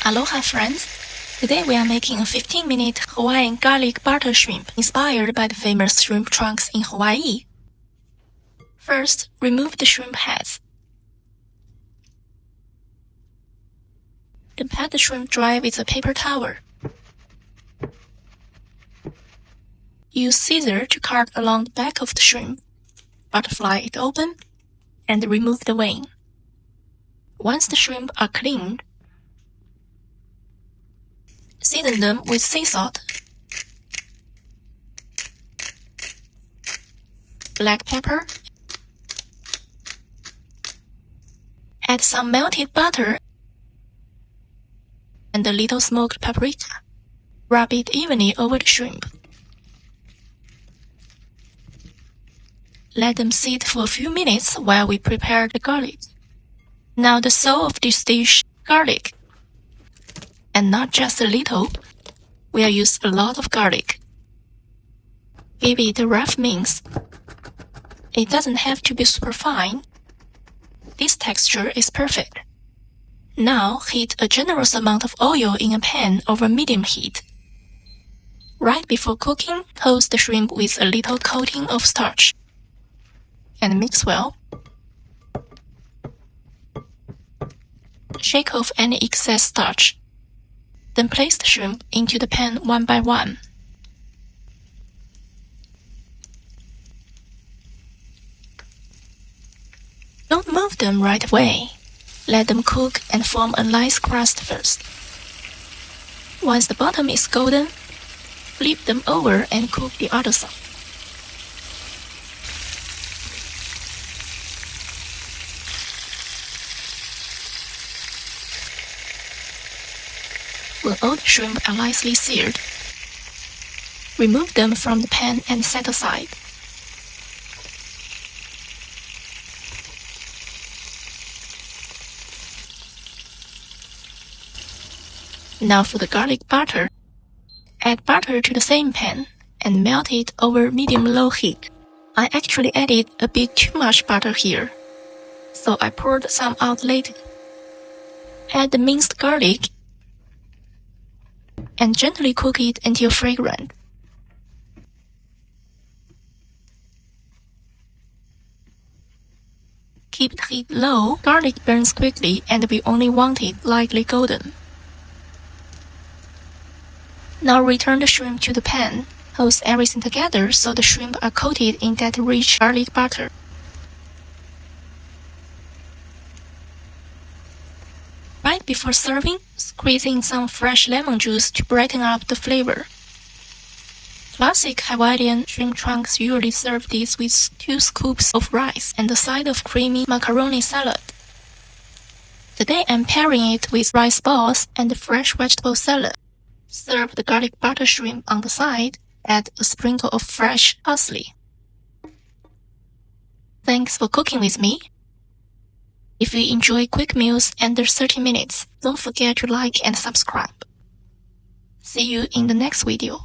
Aloha friends! Today we are making a 15-minute Hawaiian garlic butter shrimp inspired by the famous shrimp trunks in Hawaii. First, remove the shrimp heads. Then pat the shrimp dry with a paper towel. Use scissors to cut along the back of the shrimp. Butterfly it open and remove the wing. Once the shrimp are cleaned, season them with sea salt, black pepper, add some melted butter and a little smoked paprika. Rub it evenly over the shrimp. Let them sit for a few minutes while we prepare the garlic. Now the soul of this dish, garlic. And not just a little, we'll use a lot of garlic. Give it a rough mince. It doesn't have to be super fine. This texture is perfect. Now heat a generous amount of oil in a pan over medium heat. Right before cooking, toast the shrimp with a little coating of starch. And mix well. Shake off any excess starch. Then place the shrimp into the pan one by one. Don't move them right away. Let them cook and form a nice crust first. Once the bottom is golden, flip them over and cook the other side. When all the shrimp are nicely seared, remove them from the pan and set aside. Now for the garlic butter. Add butter to the same pan and melt it over medium-low heat. I actually added a bit too much butter here, so I poured some out later. Add the minced garlic and gently cook it until fragrant. Keep the heat low. Garlic burns quickly and we only want it lightly golden. Now return the shrimp to the pan. Toast everything together so the shrimp are coated in that rich garlic butter. Right before serving, squeeze in some fresh lemon juice to brighten up the flavor. Classic Hawaiian shrimp trunks usually serve this with 2 scoops of rice and a side of creamy macaroni salad. Today I'm pairing it with rice balls and fresh vegetable salad. Serve the garlic butter shrimp on the side. Add a sprinkle of fresh parsley. Thanks for cooking with me. If you enjoy quick meals under 30 minutes, don't forget to like and subscribe. See you in the next video.